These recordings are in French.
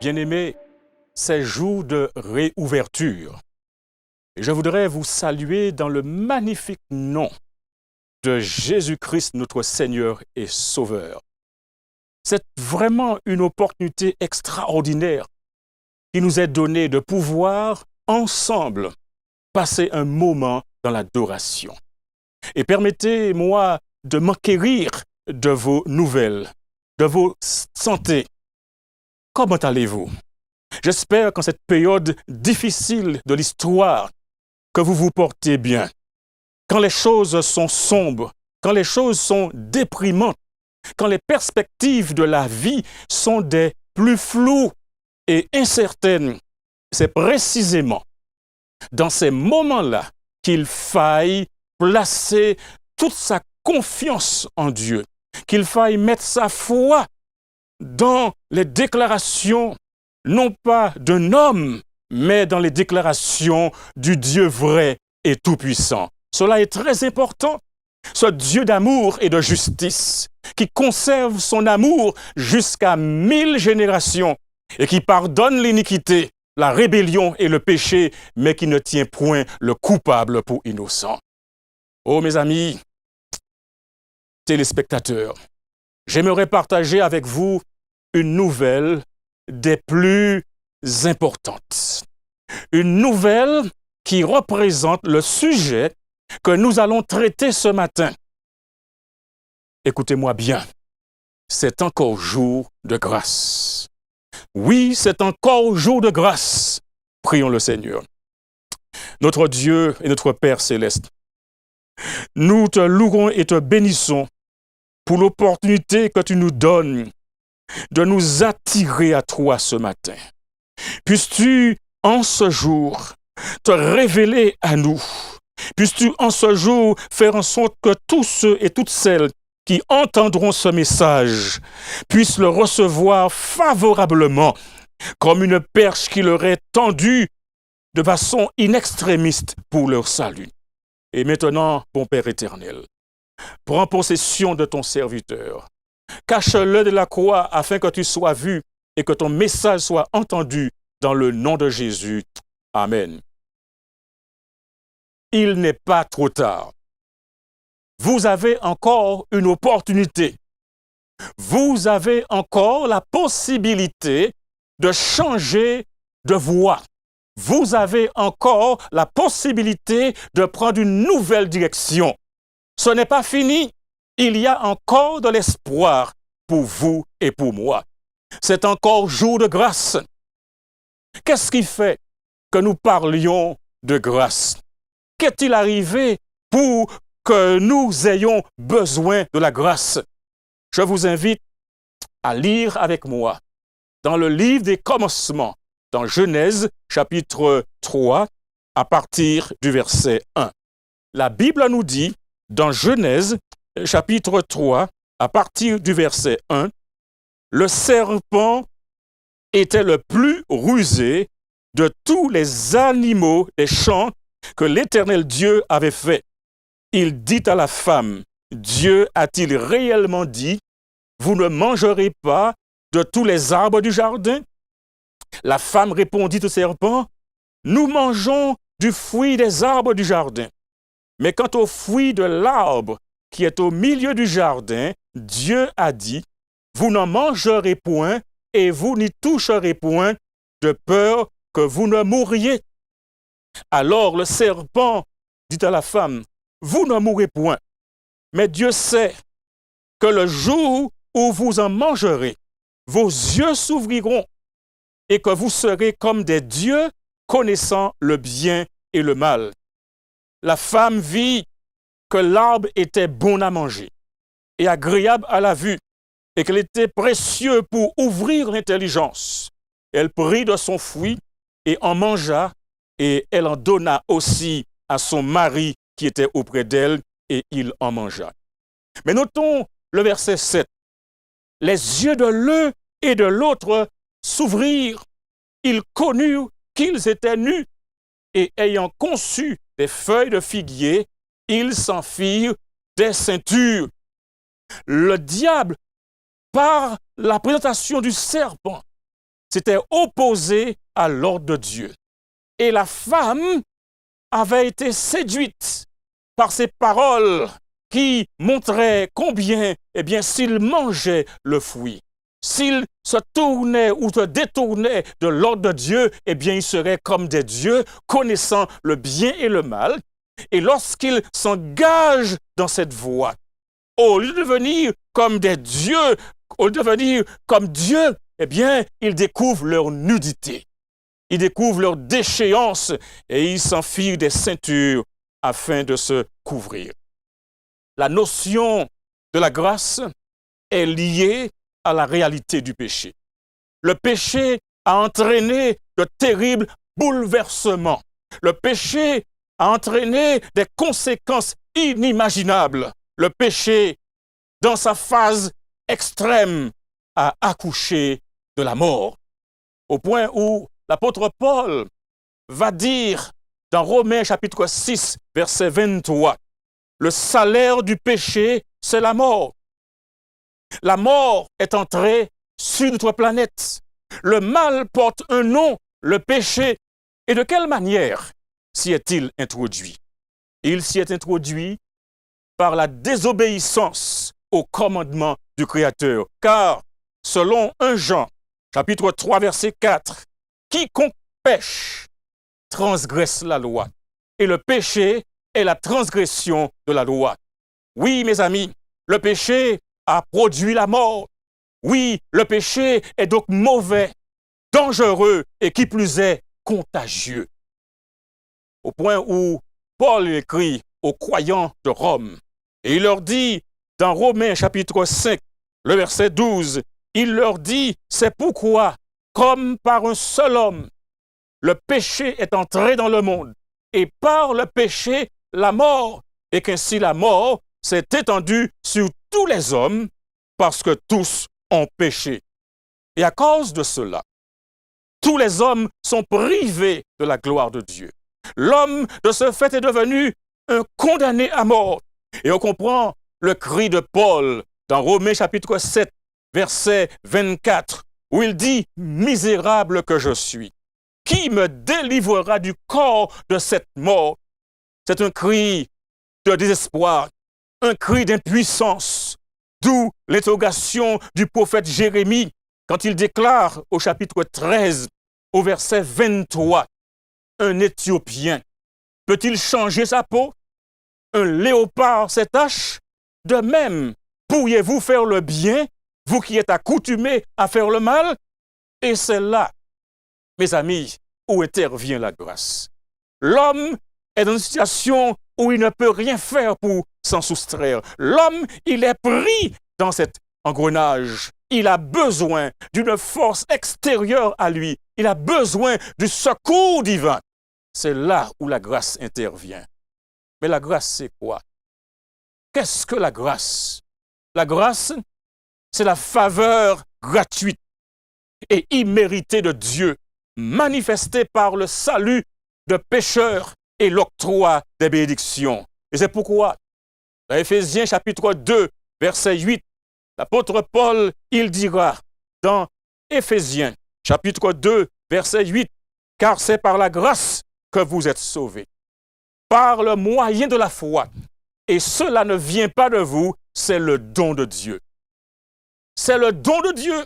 Bien-aimés, ces jours de réouverture, et je voudrais vous saluer dans le magnifique nom de Jésus-Christ, notre Seigneur et Sauveur. C'est vraiment une opportunité extraordinaire qui nous est donnée de pouvoir ensemble passer un moment dans l'adoration. Et permettez-moi de m'enquérir de vos nouvelles, de vos santé. Comment allez-vous? J'espère qu'en cette période difficile de l'histoire, que vous vous portez bien. Quand les choses sont sombres, quand les choses sont déprimantes, quand les perspectives de la vie sont des plus floues et incertaines, c'est précisément dans ces moments-là qu'il faille placer toute sa confiance en Dieu, qu'il faille mettre sa foi dans les déclarations, non pas d'un homme, mais dans les déclarations du Dieu vrai et tout-puissant. Cela est très important. Ce Dieu d'amour et de justice qui conserve son amour jusqu'à 1000 générations et qui pardonne l'iniquité, la rébellion et le péché, mais qui ne tient point le coupable pour innocent. Oh mes amis, téléspectateurs, j'aimerais partager avec vous une nouvelle des plus importantes. Une nouvelle qui représente le sujet que nous allons traiter ce matin. Écoutez-moi bien, c'est encore jour de grâce. Oui, c'est encore jour de grâce. Prions le Seigneur. Notre Dieu et notre Père céleste, nous te louons et te bénissons pour l'opportunité que tu nous donnes de nous attirer à toi ce matin. Puisses-tu, en ce jour, te révéler à nous. Puisses-tu, en ce jour, faire en sorte que tous ceux et toutes celles qui entendront ce message puissent le recevoir favorablement, comme une perche qui leur est tendue de façon inextrémiste pour leur salut. Et maintenant, bon Père éternel, prends possession de ton serviteur. Cache-le de la croix afin que tu sois vu et que ton message soit entendu dans le nom de Jésus. Amen. Il n'est pas trop tard. Vous avez encore une opportunité. Vous avez encore la possibilité de changer de voie. Vous avez encore la possibilité de prendre une nouvelle direction. Ce n'est pas fini. Il y a encore de l'espoir pour vous et pour moi. C'est encore jour de grâce. Qu'est-ce qui fait que nous parlions de grâce? Qu'est-il arrivé pour que nous ayons besoin de la grâce? Je vous invite à lire avec moi dans le livre des commencements, dans Genèse chapitre 3, à partir du verset 1. La Bible nous dit, dans Genèse chapitre 3, à partir du verset 1, le serpent était le plus rusé de tous les animaux des champs que l'Éternel Dieu avait fait. Il dit à la femme, Dieu a-t-il réellement dit, vous ne mangerez pas de tous les arbres du jardin? La femme répondit au serpent, nous mangeons du fruit des arbres du jardin. Mais quant au fruit de l'arbre qui est au milieu du jardin, Dieu a dit, vous n'en mangerez point et vous n'y toucherez point, de peur que vous ne mouriez. Alors le serpent dit à la femme, vous ne mourrez point, mais Dieu sait que le jour où vous en mangerez, vos yeux s'ouvriront et que vous serez comme des dieux connaissant le bien et le mal. La femme vit que l'arbre était bon à manger et agréable à la vue et qu'il était précieux pour ouvrir l'intelligence. Elle prit de son fruit et en mangea et elle en donna aussi à son mari qui était auprès d'elle et il en mangea. Mais notons le verset 7. Les yeux de l'un et de l'autre s'ouvrirent. Ils connurent qu'ils étaient nus et ayant conçu des feuilles de figuier, ils s'en firent des ceintures. Le diable, par la présentation du serpent, s'était opposé à l'ordre de Dieu. Et la femme avait été séduite par ces paroles qui montraient combien, s'il mangeait le fruit, s'il se tournait ou se détournait de l'ordre de Dieu, il serait comme des dieux, connaissant le bien et le mal. Et lorsqu'il s'engage dans cette voie, au lieu de devenir comme des dieux, au lieu de devenir comme Dieu, ils découvrent leur nudité. Ils découvrent leur déchéance et ils s'enfilent des ceintures afin de se couvrir. La notion de la grâce est liée à la réalité du péché. Le péché a entraîné de terribles bouleversements. Le péché a entraîné des conséquences inimaginables. Le péché, dans sa phase extrême, a accouché de la mort. Au point où l'apôtre Paul va dire dans Romains chapitre 6, verset 23, « Le salaire du péché, c'est la mort. » La mort est entrée sur notre planète. Le mal porte un nom, le péché. Et de quelle manière s'y est-il introduit? Il s'y est introduit par la désobéissance au commandement du Créateur. Car, selon 1 Jean, chapitre 3, verset 4, « Quiconque pêche transgresse la loi. Et le péché est la transgression de la loi. » Oui, mes amis, le péché a produit la mort. Oui, le péché est donc mauvais, dangereux et qui plus est, contagieux. Au point où Paul écrit aux croyants de Rome, et il leur dit, dans Romains chapitre 5, le verset 12, il leur dit, c'est pourquoi, comme par un seul homme, le péché est entré dans le monde, et par le péché, la mort, et qu'ainsi la mort s'est étendue sur tous les hommes, parce que tous ont péché. Et à cause de cela, tous les hommes sont privés de la gloire de Dieu. L'homme, de ce fait, est devenu un condamné à mort. Et on comprend le cri de Paul dans Romains chapitre 7, verset 24, où il dit « Misérable que je suis, qui me délivrera du corps de cette mort ?» C'est un cri de désespoir, un cri d'impuissance, d'où l'interrogation du prophète Jérémie quand il déclare au chapitre 13, au verset 23, « Un Éthiopien peut-il changer sa peau? Un léopard ses taches? De même, pourriez-vous faire le bien, vous qui êtes accoutumés à faire le mal? » Et c'est là, mes amis, où intervient la grâce. L'homme est dans une situation où il ne peut rien faire pour s'en soustraire. L'homme, il est pris dans cet engrenage. Il a besoin d'une force extérieure à lui. Il a besoin du secours divin. C'est là où la grâce intervient. Mais la grâce, c'est quoi? Qu'est-ce que la grâce? La grâce, c'est la faveur gratuite et imméritée de Dieu, manifestée par le salut de pécheurs et l'octroi des bénédictions. Et c'est pourquoi, dans Éphésiens chapitre 2, verset 8, l'apôtre Paul, il dira dans Éphésiens chapitre 2, verset 8, « Car c'est par la grâce que vous êtes sauvés, par le moyen de la foi, et cela ne vient pas de vous, c'est le don de Dieu. » C'est le don de Dieu.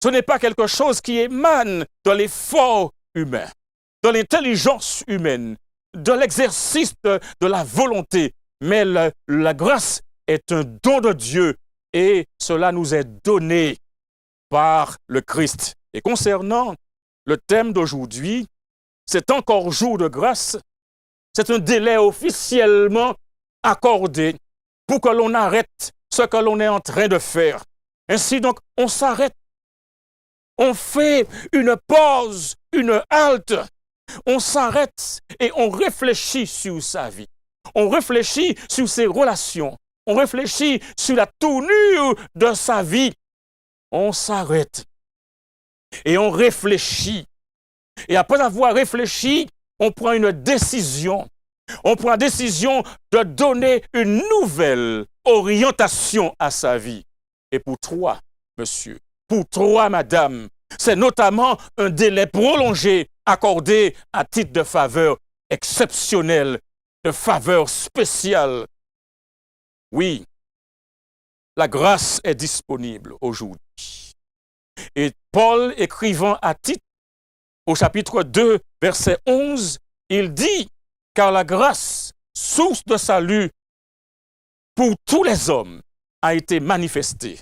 Ce n'est pas quelque chose qui émane de l'effort humain, de l'intelligence humaine, de l'exercice de la volonté, mais la grâce est un don de Dieu et cela nous est donné par le Christ. Et concernant le thème d'aujourd'hui, c'est encore jour de grâce, c'est un délai officiellement accordé pour que l'on arrête ce que l'on est en train de faire. Ainsi donc, on s'arrête, on fait une pause, une halte, on s'arrête et on réfléchit sur sa vie. On réfléchit sur ses relations. On réfléchit sur la tournure de sa vie. On s'arrête et on réfléchit. Et après avoir réfléchi, on prend une décision. On prend la décision de donner une nouvelle orientation à sa vie. Et pour toi, monsieur, pour toi, madame, C'est notamment un délai prolongé accordé à titre de faveur exceptionnelle, de faveur spéciale. Oui, la grâce est disponible aujourd'hui. Et Paul, écrivant à Tite, au chapitre 2, verset 11, il dit, « Car la grâce, source de salut pour tous les hommes, a été manifestée. »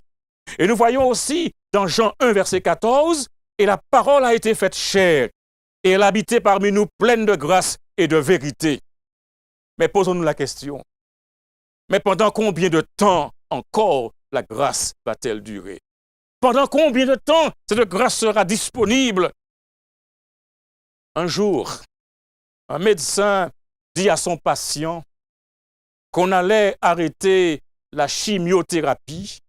Et nous voyons aussi dans Jean 1, verset 14, « Et la parole a été faite chair, et elle habitait parmi nous pleine de grâce et de vérité. » Mais posons-nous la question, mais pendant combien de temps encore la grâce va-t-elle durer? Pendant combien de temps cette grâce sera disponible? Un jour, un médecin dit à son patient qu'on allait arrêter la chimiothérapie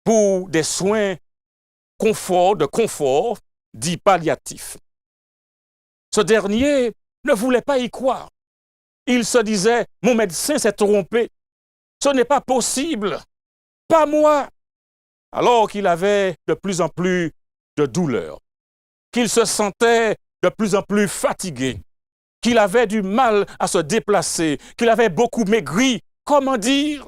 pour des soins de confort, dits palliatifs. Ce dernier ne voulait pas y croire. Il se disait, mon médecin s'est trompé. Ce n'est pas possible. Pas moi. Alors qu'il avait de plus en plus de douleur, qu'il se sentait de plus en plus fatigué, qu'il avait du mal à se déplacer, qu'il avait beaucoup maigri. Comment dire?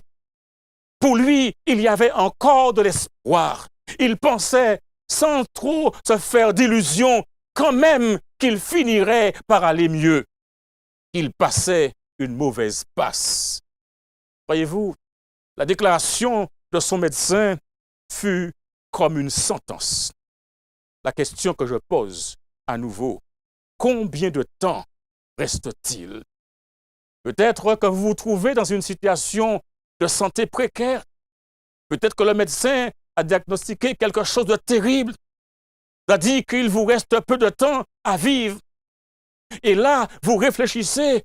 Pour lui, il y avait encore de l'espoir. Il pensait, sans trop se faire d'illusions, quand même qu'il finirait par aller mieux. Il passait une mauvaise passe. Voyez-vous, la déclaration de son médecin fut comme une sentence. La question que je pose à nouveau, combien de temps reste-t-il? Peut-être que vous vous trouvez dans une situation de santé précaire. Peut-être que le médecin a diagnostiqué quelque chose de terrible, a dit qu'il vous reste peu de temps à vivre. Et là, vous réfléchissez,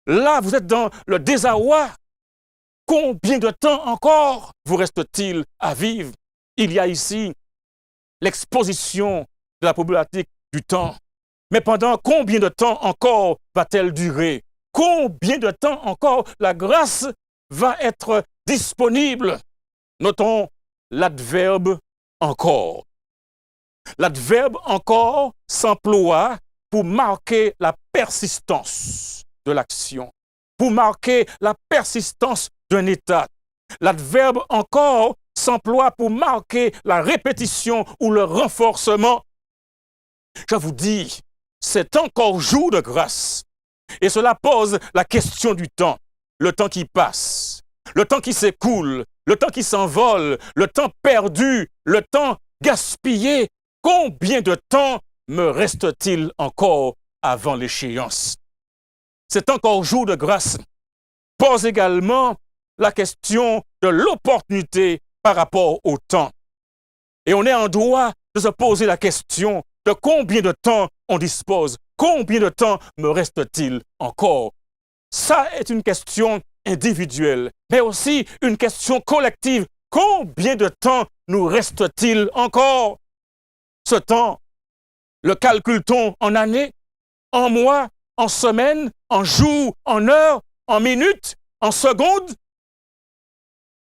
là, vous êtes dans le désarroi. Combien de temps encore vous reste-t-il à vivre? Il y a ici l'exposition de la problématique du temps. Mais pendant combien de temps encore va-t-elle durer? Combien de temps encore la grâce va être disponible? Notons l'adverbe « encore ». L'adverbe « encore » s'emploie pour marquer la persistance de l'action, pour marquer la persistance d'un état. L'adverbe « encore » s'emploie pour marquer la répétition ou le renforcement. Je vous dis, c'est encore jour de grâce. Et cela pose la question du temps. Le temps qui passe, le temps qui s'écoule, le temps qui s'envole, le temps perdu, le temps gaspillé. Combien de temps me reste-t-il encore avant l'échéance? C'est encore jour de grâce. Pose également la question de l'opportunité par rapport au temps. Et on est en droit de se poser la question de combien de temps on dispose, combien de temps me reste-t-il encore? Ça est une question individuelle, mais aussi une question collective. Combien de temps nous reste-t-il encore? Ce temps, le calcule-t-on en années, en mois, en semaines, en jours, en heures, en minutes, en secondes?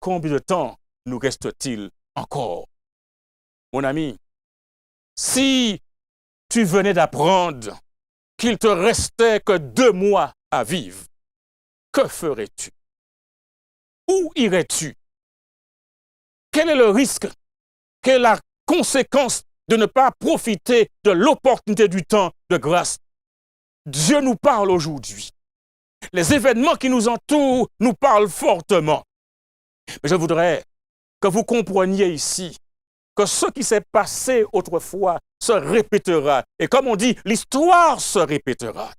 Combien de temps nous reste-t-il encore? Mon ami, si tu venais d'apprendre qu'il te restait que 2 mois à vivre, que ferais-tu? Où irais-tu? Quel est le risque? Quelle est la conséquence de ne pas profiter de l'opportunité du temps de grâce? Dieu nous parle aujourd'hui. Les événements qui nous entourent nous parlent fortement. Mais je voudrais que vous compreniez ici que ce qui s'est passé autrefois se répétera. Et comme on dit, l'histoire se répétera.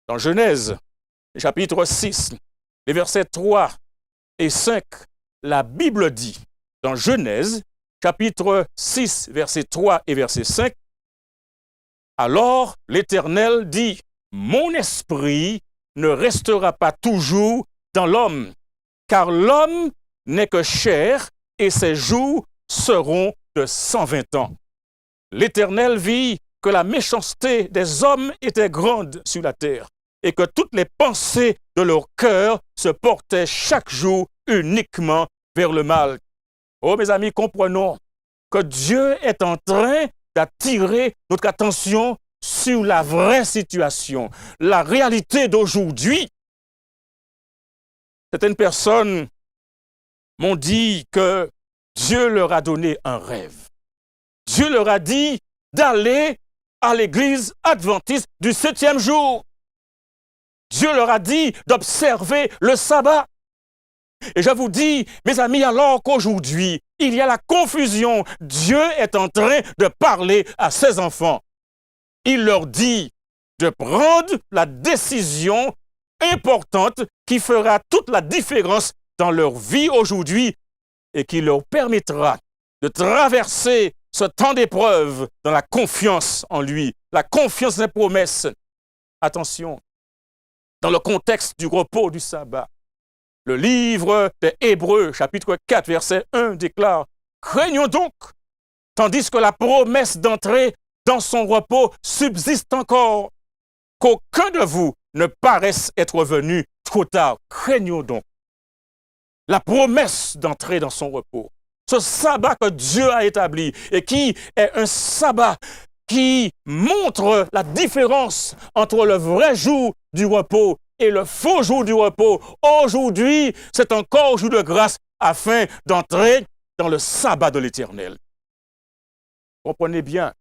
Dans Genèse, chapitre 6, les versets 3 et 5, la Bible dit, dans Genèse, chapitre 6, versets 3 et verset 5, « Alors l'Éternel dit, mon esprit ne restera pas toujours dans l'homme, car l'homme n'est que chair et ses jours seront de 120 ans. L'Éternel vit que la méchanceté des hommes était grande sur la terre et que toutes les pensées de leur cœur se portaient chaque jour uniquement vers le mal. » Oh mes amis, comprenons que Dieu est en train d'attirer notre attention sur la vraie situation, la réalité d'aujourd'hui. Certaines personnes m'ont dit que Dieu leur a donné un rêve. Dieu leur a dit d'aller à l'église adventiste du 7e jour. Dieu leur a dit d'observer le sabbat. Et je vous dis, mes amis, alors qu'aujourd'hui, il y a la confusion, Dieu est en train de parler à ses enfants. Il leur dit de prendre la décision importante qui fera toute la différence dans leur vie aujourd'hui et qui leur permettra de traverser ce temps d'épreuve dans la confiance en lui, la confiance des promesses. Attention, dans le contexte du repos du sabbat, le livre des Hébreux, chapitre 4, verset 1, déclare « Craignons donc, tandis que la promesse d'entrer dans son repos subsiste encore, qu'aucun de vous ne paraisse être venu trop tard. Craignons donc. » La promesse d'entrer dans son repos, ce sabbat que Dieu a établi et qui est un sabbat qui montre la différence entre le vrai jour du repos et le faux jour du repos. Aujourd'hui, c'est encore jour de grâce afin d'entrer dans le sabbat de l'Éternel. Comprenez bien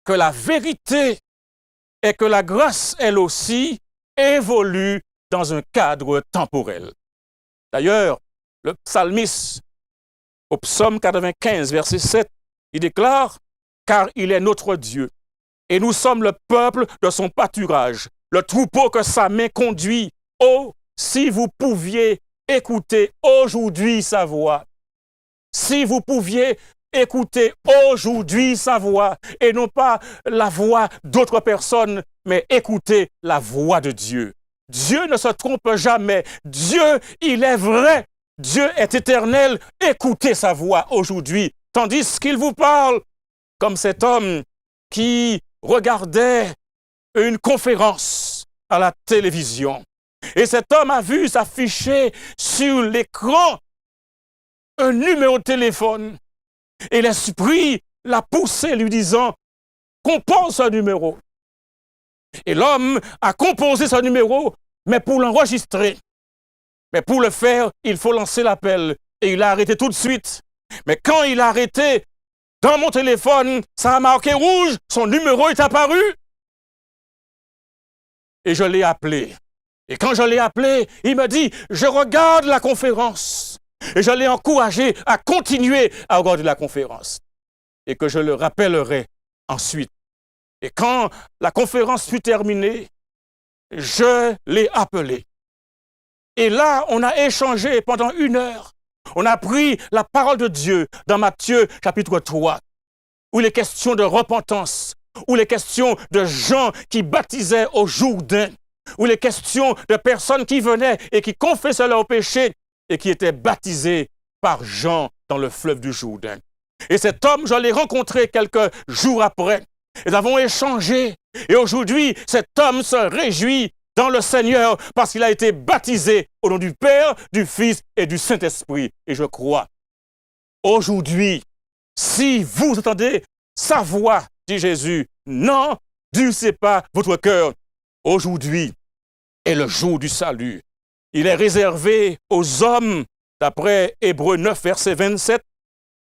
que la vérité est que la grâce, elle aussi, évolue dans un cadre temporel. D'ailleurs, le psalmiste, au psaume 95, verset 7, il déclare « Car il est notre Dieu, et nous sommes le peuple de son pâturage, le troupeau que sa main conduit. Oh, si vous pouviez écouter aujourd'hui sa voix, si vous pouviez écouter aujourd'hui sa voix, et non pas la voix d'autres personnes, mais écoutez la voix de Dieu. Dieu ne se trompe jamais. Dieu, il est vrai. Dieu est éternel. Écoutez sa voix aujourd'hui, tandis qu'il vous parle comme cet homme qui regardait une conférence à la télévision. Et cet homme a vu s'afficher sur l'écran un numéro de téléphone. Et l'esprit l'a poussé lui disant « Compose ce numéro ». Et l'homme a composé ce numéro, mais pour l'enregistrer. Mais pour le faire, il faut lancer l'appel. Et il a arrêté tout de suite. Mais quand il a arrêté, dans mon téléphone, ça a marqué rouge, son numéro est apparu. Et je l'ai appelé. Et quand je l'ai appelé, il me dit « Je regarde la conférence ». Et je l'ai encouragé à continuer à regarder la conférence. Et que je le rappellerai ensuite. Et quand la conférence fut terminée, je l'ai appelé. Et là, on a échangé pendant 1 heure. On a pris la parole de Dieu dans Matthieu chapitre 3, où il est question de repentance, où il est question de gens qui baptisaient au Jourdain, où il est question de personnes qui venaient et qui confessaient leurs péchés et qui étaient baptisés par Jean dans le fleuve du Jourdain. Et cet homme, je l'ai rencontré quelques jours après. Nous avons échangé. Et aujourd'hui, cet homme se réjouit dans le Seigneur parce qu'il a été baptisé au nom du Père, du Fils et du Saint-Esprit. Et je crois, aujourd'hui, si vous entendez sa voix, dit Jésus, n'endurcissez pas votre cœur. Aujourd'hui est le jour du salut. Il est réservé aux hommes, d'après Hébreux 9, verset 27,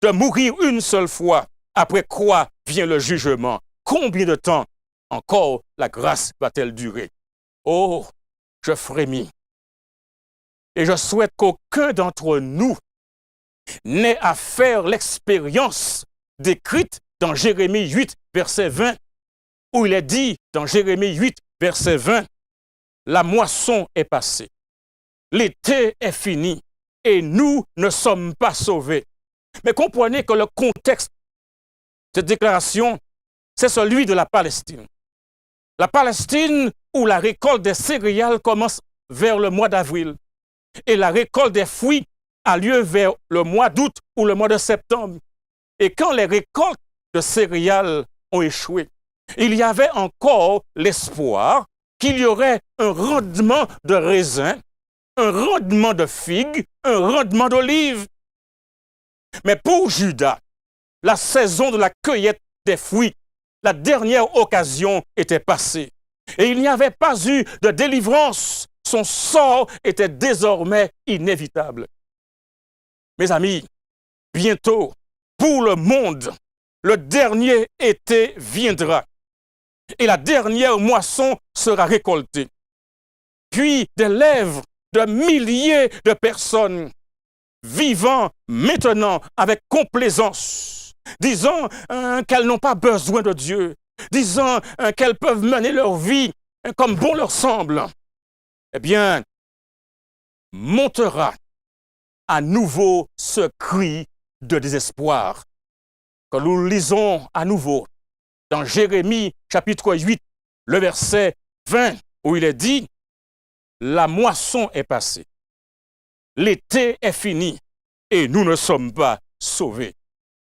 de mourir une seule fois, après quoi vient le jugement. Combien de temps encore la grâce va-t-elle durer? Oh, je frémis. Et je souhaite qu'aucun d'entre nous n'ait à faire l'expérience décrite dans Jérémie 8, verset 20, où il est dit dans Jérémie 8, verset 20, « La moisson est passée, l'été est fini, et nous ne sommes pas sauvés. » Mais comprenez que le contexte de cette déclaration, c'est celui de la Palestine. La Palestine où la récolte des céréales commence vers le mois d'avril et la récolte des fruits a lieu vers le mois d'août ou le mois de septembre. Et quand les récoltes de céréales ont échoué, il y avait encore l'espoir qu'il y aurait un rendement de raisin, un rendement de figues, un rendement d'olives. Mais pour Judas, la saison de la cueillette des fruits. La dernière occasion était passée. Et il n'y avait pas eu de délivrance. Son sort était désormais inévitable. Mes amis, bientôt, pour le monde, le dernier été viendra et la dernière moisson sera récoltée. Puis des lèvres de milliers de personnes vivant maintenant avec complaisance, disant qu'elles n'ont pas besoin de Dieu, disant qu'elles peuvent mener leur vie comme bon leur semble, eh bien, montera à nouveau ce cri de désespoir. Quand nous lisons à nouveau dans Jérémie chapitre 8, le verset 20, où il est dit « La moisson est passée, l'été est fini et nous ne sommes pas sauvés. »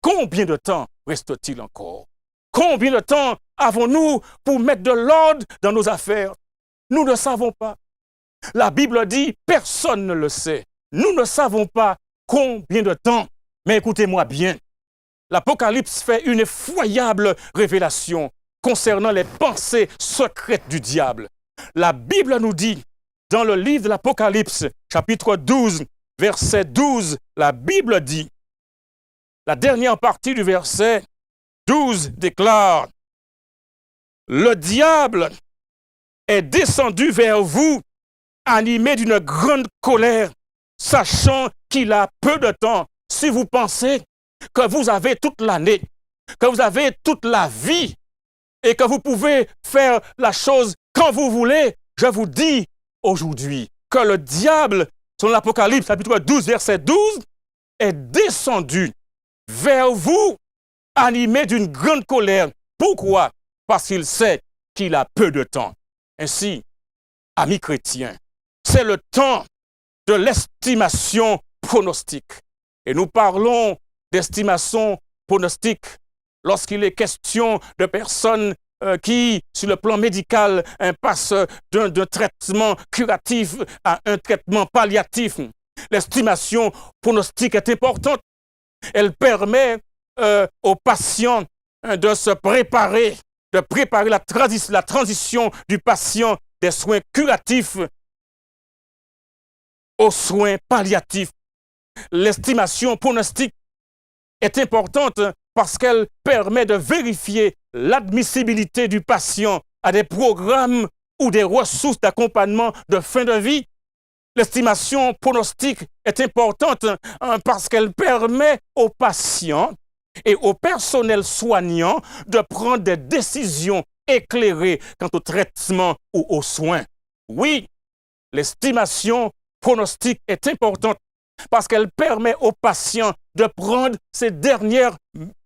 Combien de temps reste-t-il encore? Combien de temps avons-nous pour mettre de l'ordre dans nos affaires? Nous ne savons pas. La Bible dit « Personne ne le sait. » Nous ne savons pas combien de temps. Mais écoutez-moi bien. L'Apocalypse fait une effroyable révélation concernant les pensées secrètes du diable. La Bible nous dit, dans le livre de l'Apocalypse, chapitre 12, verset 12, la Bible dit, la dernière partie du verset 12 déclare, « Le diable est descendu vers vous, animé d'une grande colère, sachant qu'il a peu de temps. » Si vous pensez que vous avez toute l'année, que vous avez toute la vie et que vous pouvez faire la chose quand vous voulez, je vous dis aujourd'hui que le diable, selon l'Apocalypse, chapitre 12, verset 12, est descendu vers vous, animé d'une grande colère. Pourquoi? Parce qu'il sait qu'il a peu de temps. Ainsi, amis chrétiens, c'est le temps de l'estimation pronostique. Et nous parlons d'estimation pronostique lorsqu'il est question de personnes qui, sur le plan médical, passent d'un traitement curatif à un traitement palliatif. L'estimation pronostique est importante. Elle permet aux patients de se préparer, de préparer la transition du patient des soins curatifs aux soins palliatifs. L'estimation pronostique est importante parce qu'elle permet de vérifier l'admissibilité du patient à des programmes ou des ressources d'accompagnement de fin de vie. L'estimation pronostique est importante parce qu'elle permet aux patients et au personnel soignant de prendre des décisions éclairées quant au traitement ou aux soins. Oui, l'estimation pronostique est importante parce qu'elle permet aux patients de prendre ses dernières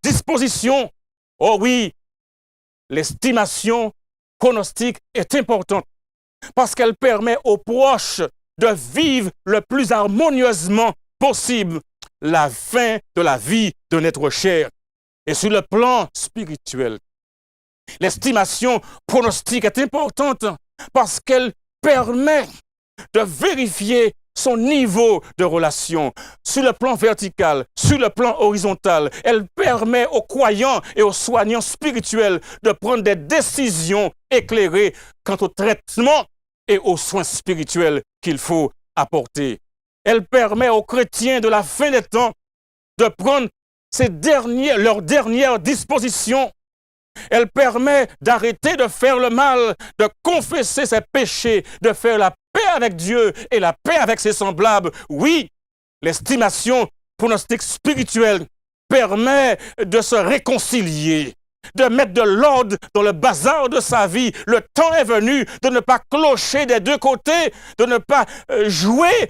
dispositions. Oh oui, l'estimation pronostique est importante parce qu'elle permet aux proches de vivre le plus harmonieusement possible la fin de la vie d'un être cher. Et sur le plan spirituel, l'estimation pronostique est importante parce qu'elle permet de vérifier son niveau de relation sur le plan vertical, sur le plan horizontal. Elle permet aux croyants et aux soignants spirituels de prendre des décisions éclairées quant au traitement et aux soins spirituels qu'il faut apporter. Elle permet aux chrétiens de la fin des temps de prendre leurs dernières dispositions. Elle permet d'arrêter de faire le mal, de confesser ses péchés, de faire la paix avec Dieu et la paix avec ses semblables. Oui, l'estimation pronostique spirituelle permet de se réconcilier, de mettre de l'ordre dans le bazar de sa vie. Le temps est venu de ne pas clocher des deux côtés, de ne pas jouer,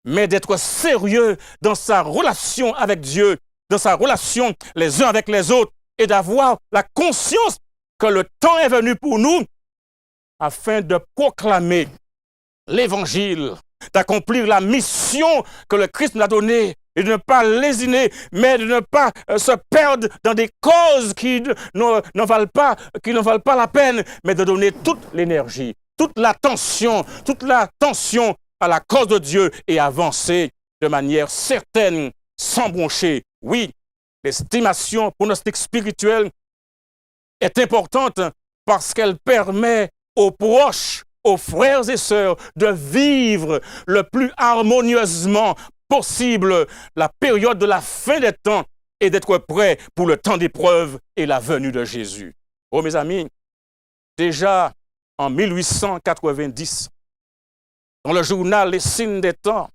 mais d'être sérieux dans sa relation avec Dieu, dans sa relation les uns avec les autres, et d'avoir la conscience que le temps est venu pour nous afin de proclamer l'Évangile, d'accomplir la mission que le Christ nous a donnée, et de ne pas lésiner, mais de ne pas se perdre dans des causes qui ne valent pas la peine, mais de donner toute l'énergie, toute l'attention à la cause de Dieu et avancer de manière certaine, sans broncher. Oui, L'estimation pronostique spirituelle est importante parce qu'elle permet aux proches, aux frères et sœurs de vivre le plus harmonieusement possible la période de la fin des temps et d'être prêt pour le temps d'épreuve et la venue de Jésus. Oh mes amis, déjà en 1890, dans le journal Les Signes des Temps,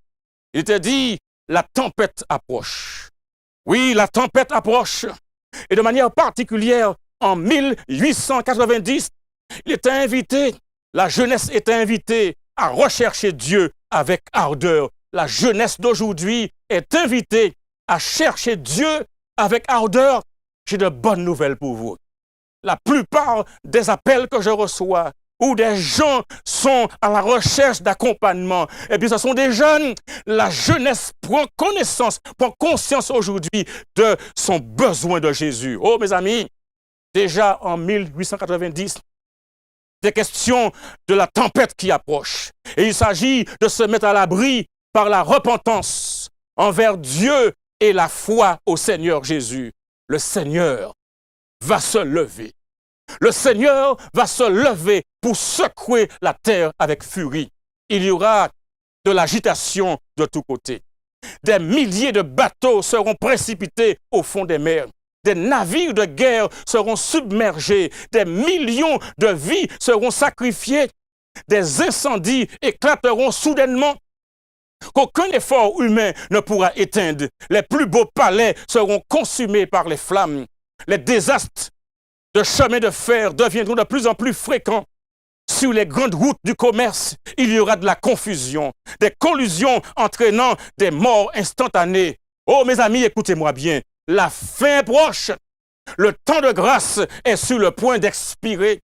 il était dit « La tempête approche ». Oui, la tempête approche. Et de manière particulière, en 1890, il était invité, la jeunesse était invitée à rechercher Dieu avec ardeur. La jeunesse d'aujourd'hui est invitée à chercher Dieu avec ardeur. J'ai de bonnes nouvelles pour vous. La plupart des appels que je reçois, où des gens sont à la recherche d'accompagnement, et puis ce sont des jeunes. La jeunesse prend connaissance, prend conscience aujourd'hui de son besoin de Jésus. Oh mes amis, déjà en 1890, des questions de la tempête qui approche. Et il s'agit de se mettre à l'abri par la repentance envers Dieu et la foi au Seigneur Jésus. Le Seigneur va se lever. Le Seigneur va se lever pour secouer la terre avec furie. Il y aura de l'agitation de tous côtés. Des milliers de bateaux seront précipités au fond des mers. Des navires de guerre seront submergés. Des millions de vies seront sacrifiées. Des incendies éclateront soudainement qu'aucun effort humain ne pourra éteindre. Les plus beaux palais seront consumés par les flammes. Les désastres de chemins de fer deviendront de plus en plus fréquents. Sur les grandes routes du commerce, il y aura de la confusion, des collisions entraînant des morts instantanées. Oh mes amis, écoutez-moi bien, la fin est proche. Le temps de grâce est sur le point d'expirer.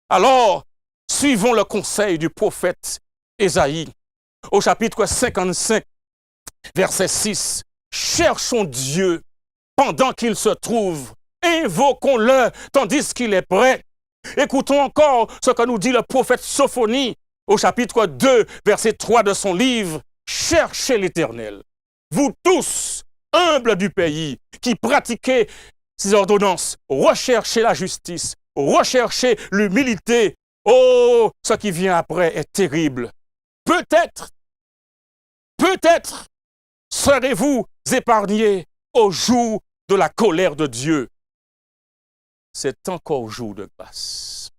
Alors, suivons le conseil du prophète Ésaïe. Au chapitre 55, verset 6, « Cherchons Dieu pendant qu'il se trouve. Invoquons-le tandis qu'il est prêt. » Écoutons encore ce que nous dit le prophète Sophonie au chapitre 2, verset 3 de son livre. « Cherchez l'Éternel, vous tous, humbles du pays, qui pratiquez ces ordonnances, recherchez la justice, recherchez l'humilité. Oh, ce qui vient après est terrible. Peut-être serez-vous épargnés au jour de la colère de Dieu. » C'est encore jour de grâce.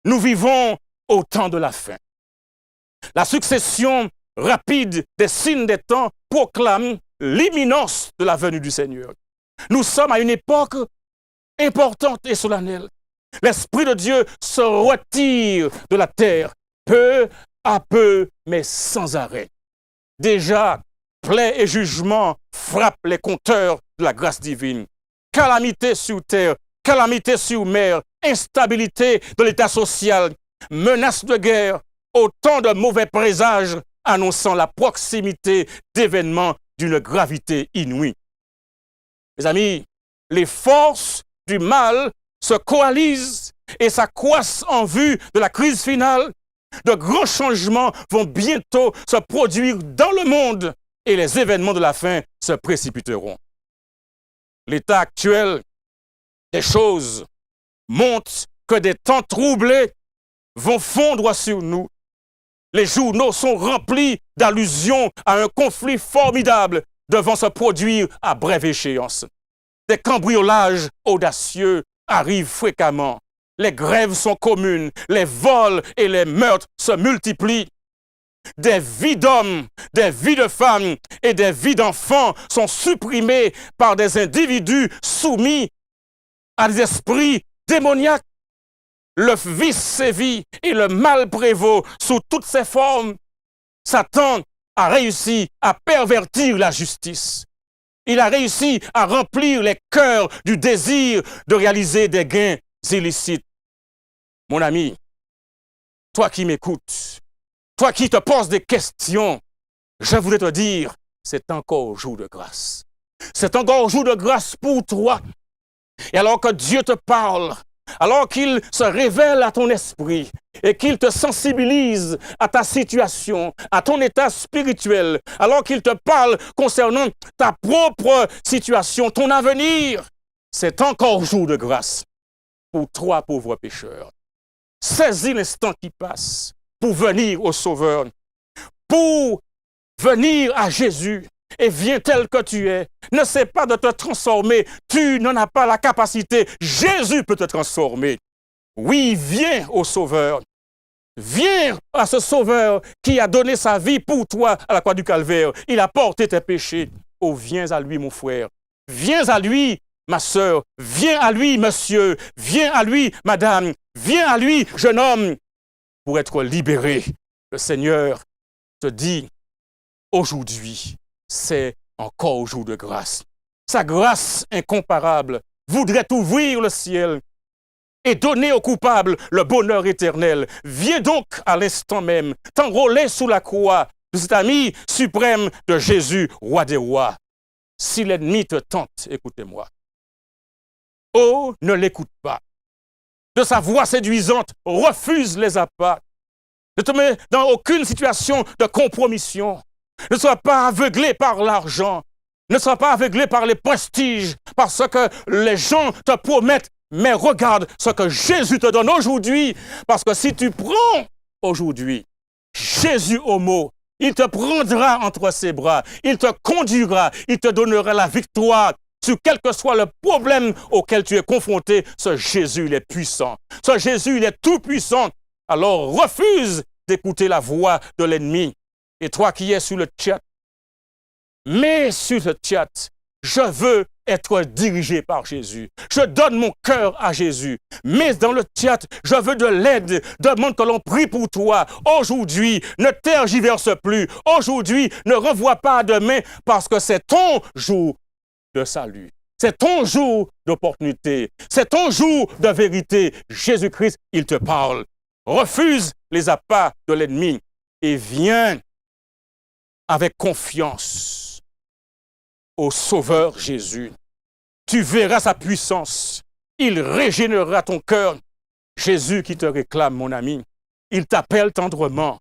Nous vivons au temps de la fin. La succession rapide des signes des temps proclame l'imminence de la venue du Seigneur. Nous sommes à une époque importante et solennelle. L'Esprit de Dieu se retire de la terre, peu à peu, mais sans arrêt. Déjà, plaie et jugement frappent les compteurs de la grâce divine. Calamité sur terre, calamité sur mer, instabilité de l'état social, menace de guerre, autant de mauvais présages annonçant la proximité d'événements d'une gravité inouïe. Mes amis, les forces du mal se coalisent et s'accroissent en vue de la crise finale. De grands changements vont bientôt se produire dans le monde et les événements de la fin se précipiteront. L'état actuel des choses montre que des temps troublés vont fondre sur nous. Les journaux sont remplis d'allusions à un conflit formidable devant se produire à brève échéance. Des cambriolages audacieux arrivent fréquemment. Les grèves sont communes, les vols et les meurtres se multiplient. Des vies d'hommes, des vies de femmes et des vies d'enfants sont supprimées par des individus soumis à des esprits démoniaques. Le vice sévit et le mal prévaut sous toutes ses formes. Satan a réussi à pervertir la justice. Il a réussi à remplir les cœurs du désir de réaliser des gains illicites. Mon ami, toi qui m'écoutes, toi qui te poses des questions, je voudrais te dire, c'est encore jour de grâce. C'est encore jour de grâce pour toi. Et alors que Dieu te parle, alors qu'il se révèle à ton esprit et qu'il te sensibilise à ta situation, à ton état spirituel, alors qu'il te parle concernant ta propre situation, ton avenir, c'est encore jour de grâce pour toi, pauvres pécheurs. Saisis l'instant qui passe pour venir au Sauveur, pour venir à Jésus. Et viens tel que tu es. Ne sais pas de te transformer. Tu n'en as pas la capacité. Jésus peut te transformer. Oui, viens au Sauveur. Viens à ce Sauveur qui a donné sa vie pour toi à la croix du Calvaire. Il a porté tes péchés. Oh, viens à lui, mon frère. Viens à lui, ma sœur. Viens à lui, monsieur. Viens à lui, madame. Viens à lui, jeune homme, pour être libéré. Le Seigneur te dit, aujourd'hui, c'est encore jour de grâce. Sa grâce incomparable voudrait ouvrir le ciel et donner aux coupables le bonheur éternel. Viens donc à l'instant même t'enrôler sous la croix de cet ami suprême de Jésus, roi des rois. Si l'ennemi te tente, écoutez-moi. Oh, ne l'écoute pas. De sa voix séduisante, refuse les appâts. Ne te mets dans aucune situation de compromission. Ne sois pas aveuglé par l'argent. Ne sois pas aveuglé par les prestiges, parce que les gens te promettent. Mais regarde ce que Jésus te donne aujourd'hui. Parce que si tu prends aujourd'hui Jésus au mot, il te prendra entre ses bras. Il te conduira. Il te donnera la victoire. Sur quel que soit le problème auquel tu es confronté, ce Jésus, il est puissant. Ce Jésus, il est tout puissant. Alors refuse d'écouter la voix de l'ennemi. Et toi qui es sur le chat, mets sur le chat, je veux être dirigé par Jésus. Je donne mon cœur à Jésus. Mets dans le chat, je veux de l'aide. Demande que l'on prie pour toi. Aujourd'hui, ne tergiverse plus. Aujourd'hui, ne renvoie pas à demain parce que c'est ton jour de salut. C'est ton jour d'opportunité. C'est ton jour de vérité. Jésus-Christ, il te parle. Refuse les appâts de l'ennemi et viens avec confiance au Sauveur Jésus. Tu verras sa puissance. Il régénérera ton cœur. Jésus qui te réclame, mon ami, il t'appelle tendrement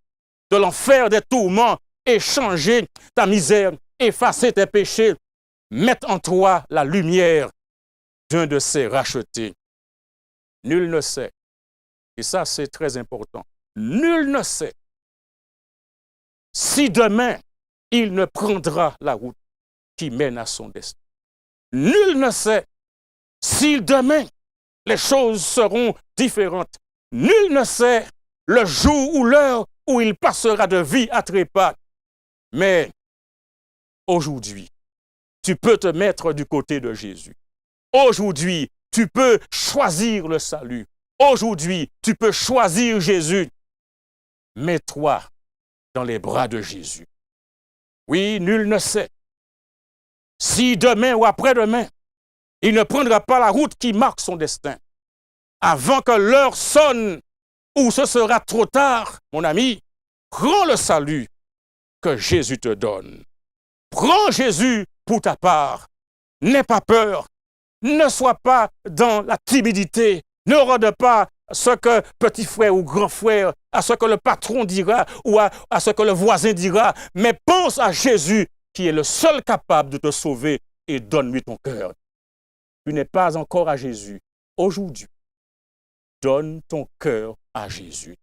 de l'enfer des tourments, échanger ta misère, effacer tes péchés, mettre en toi la lumière d'un de ses rachetés. Nul ne sait, et ça c'est très important, nul ne sait si demain il ne prendra la route qui mène à son destin. Nul ne sait si demain les choses seront différentes. Nul ne sait le jour ou l'heure où il passera de vie à trépas. Mais aujourd'hui, tu peux te mettre du côté de Jésus. Aujourd'hui, tu peux choisir le salut. Aujourd'hui, tu peux choisir Jésus. Mets-toi dans les bras de Jésus. Oui, nul ne sait si demain ou après-demain, il ne prendra pas la route qui marque son destin. Avant que l'heure sonne ou ce sera trop tard, mon ami, prends le salut que Jésus te donne. Prends Jésus pour ta part. N'aie pas peur. Ne sois pas dans la timidité. Ne rôde pas ce que petit frère ou grand frère, à ce que le patron dira ou à ce que le voisin dira, mais pense à Jésus qui est le seul capable de te sauver et donne-lui ton cœur. Tu n'es pas encore à Jésus. Aujourd'hui, donne ton cœur à Jésus.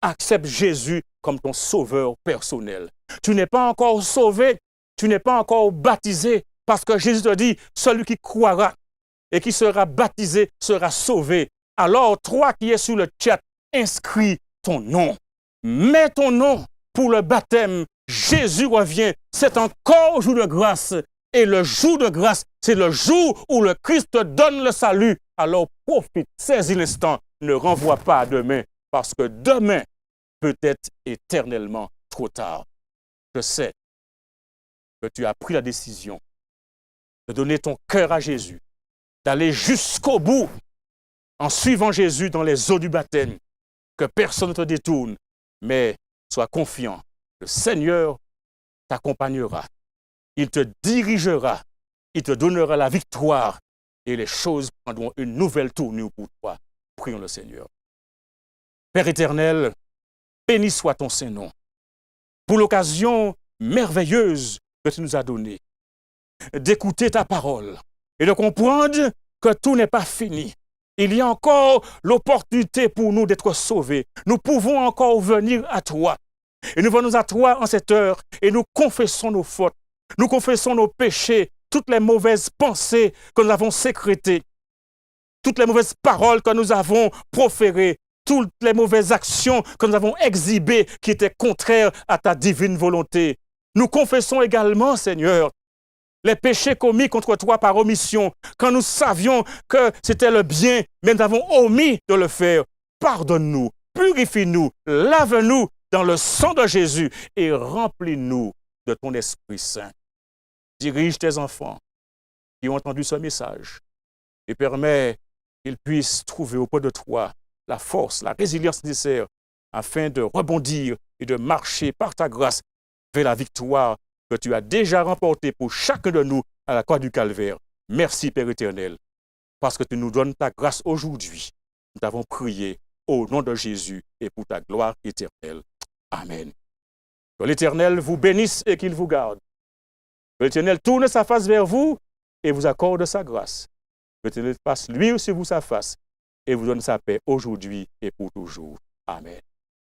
Accepte Jésus comme ton sauveur personnel. Tu n'es pas encore sauvé, tu n'es pas encore baptisé, parce que Jésus te dit, celui qui croira et qui sera baptisé sera sauvé. Alors, toi qui es sur le chat, inscris ton nom. Mets ton nom pour le baptême. Jésus revient. C'est encore jour de grâce. Et le jour de grâce, c'est le jour où le Christ te donne le salut. Alors profite, saisis l'instant. Ne renvoie pas à demain, parce que demain peut être éternellement trop tard. Je sais que tu as pris la décision de donner ton cœur à Jésus, d'aller jusqu'au bout en suivant Jésus dans les eaux du baptême, que personne ne te détourne, mais sois confiant, le Seigneur t'accompagnera, il te dirigera, il te donnera la victoire et les choses prendront une nouvelle tournure pour toi. prions le Seigneur. Père éternel, béni soit ton Saint-Nom pour l'occasion merveilleuse que tu nous as donnée d'écouter ta parole et de comprendre que tout n'est pas fini. Il y a encore l'opportunité pour nous d'être sauvés. Nous pouvons encore venir à toi. Et nous venons à toi en cette heure et nous confessons nos fautes. Nous confessons nos péchés, toutes les mauvaises pensées que nous avons sécrétées, toutes les mauvaises paroles que nous avons proférées, toutes les mauvaises actions que nous avons exhibées qui étaient contraires à ta divine volonté. Nous confessons également, Seigneur, les péchés commis contre toi par omission, quand nous savions que c'était le bien, mais nous avons omis de le faire. Pardonne-nous, purifie-nous, lave-nous dans le sang de Jésus et remplis-nous de ton Esprit Saint. Dirige tes enfants qui ont entendu ce message et permets qu'ils puissent trouver auprès de toi la force, la résilience nécessaire afin de rebondir et de marcher par ta grâce vers la victoire que tu as déjà remportée pour chacun de nous à la croix du Calvaire. Merci Père éternel, parce que tu nous donnes ta grâce aujourd'hui. Nous t'avons prié au nom de Jésus et pour ta gloire éternelle. Amen. Que l'Éternel vous bénisse et qu'il vous garde. Que l'Éternel tourne sa face vers vous et vous accorde sa grâce. Que l'Éternel fasse lui aussi vous sa face et vous donne sa paix aujourd'hui et pour toujours. Amen.